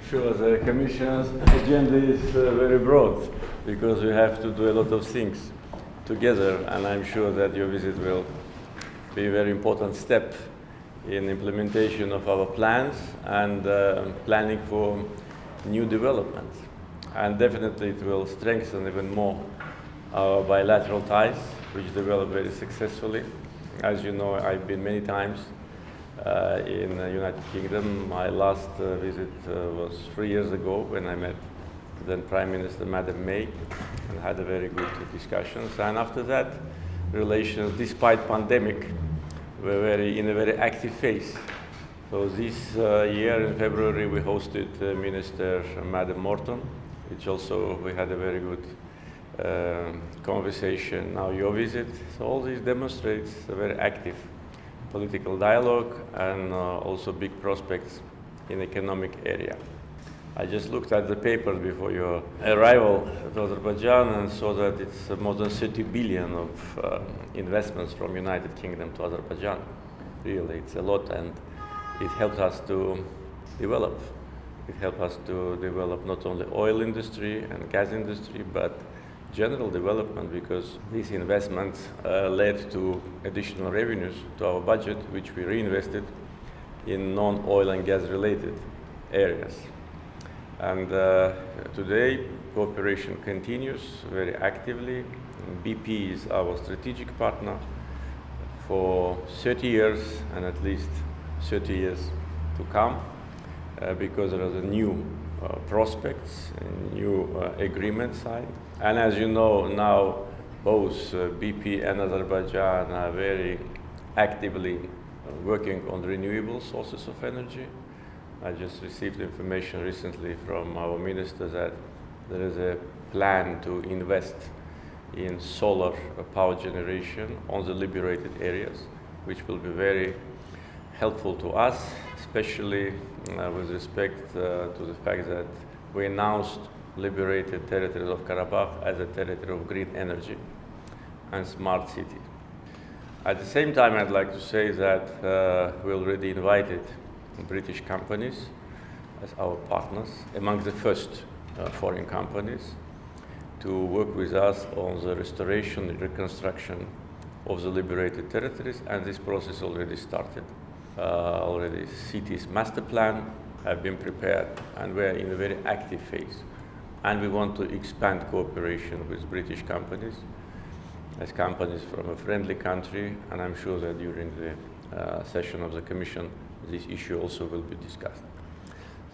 Sure, the Commission's agenda is very broad because we have to do a lot of things together, and I'm sure that your visit will be a very important step in implementation of our plans and planning for new developments. And definitely it will strengthen even more our bilateral ties, which develop very successfully. As you know, I've been many times in the United Kingdom. My last visit was 3 years ago when I met then Prime Minister Madam May and had a very good discussions. And after that, relations, despite pandemic, were in a very active phase. So this year in February we hosted Minister Madam Morton, which also we had a very good conversation. Now your visit, so all this demonstrates a very active political dialogue and also big prospects in economic area. I just looked at the papers before your arrival to Azerbaijan and saw that it's more than 30 billion of investments from United Kingdom to Azerbaijan. Really, it's a lot, and it helps us to develop. It helps us to develop not only oil industry and gas industry, but general development, because these investments led to additional revenues to our budget, which we reinvested in non-oil and gas related areas. And today, cooperation continues very actively. BP is our strategic partner for 30 years and at least 30 years to come, because there are new prospects, new agreements signed. And as you know, now both BP and Azerbaijan are very actively working on renewable sources of energy. I just received information recently from our minister that there is a plan to invest in solar power generation on the liberated areas, which will be very helpful to us, especially with respect to the fact that we announced liberated territories of Karabakh as a territory of green energy and smart city. At the same time, I'd like to say that we already invited British companies as our partners, among the first foreign companies, to work with us on the restoration and reconstruction of the liberated territories, and this process already started. Already cities master plan have been prepared, and we are in a very active phase. And we want to expand cooperation with British companies, as companies from a friendly country, and I'm sure that during the session of the Commission, this issue also will be discussed.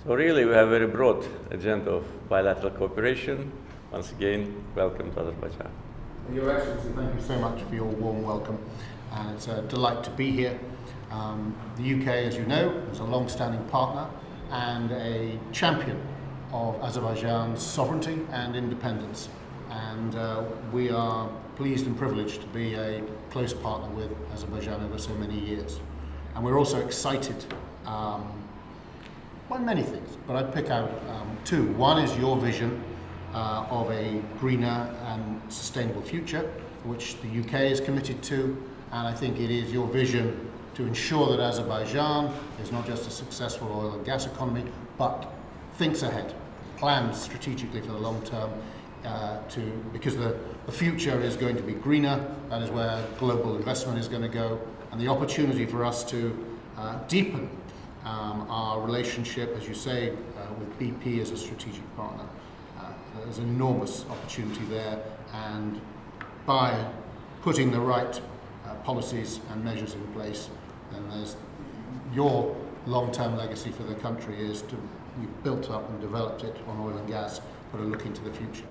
So really, we have a very broad agenda of bilateral cooperation. Once again, welcome to Azerbaijan. Your Excellency, thank you so much for your warm welcome, and it's a delight to be here. The UK, as you know, is a long-standing partner and a champion of Azerbaijan's sovereignty and independence, and we are pleased and privileged to be a close partner with Azerbaijan over so many years. And we're also excited by many things, but I'd pick out two. One is your vision of a greener and sustainable future, which the UK is committed to, and I think it is your vision to ensure that Azerbaijan is not just a successful oil and gas economy, but thinks ahead, plans strategically for the long term, because the future is going to be greener. That is where global investment is going to go, and the opportunity for us to deepen our relationship, as you say, with BP as a strategic partner. There's an enormous opportunity there, and by putting the right policies and measures in place, then there's your long-term legacy for the country is to you've built up and developed it on oil and gas, but are looking to the future.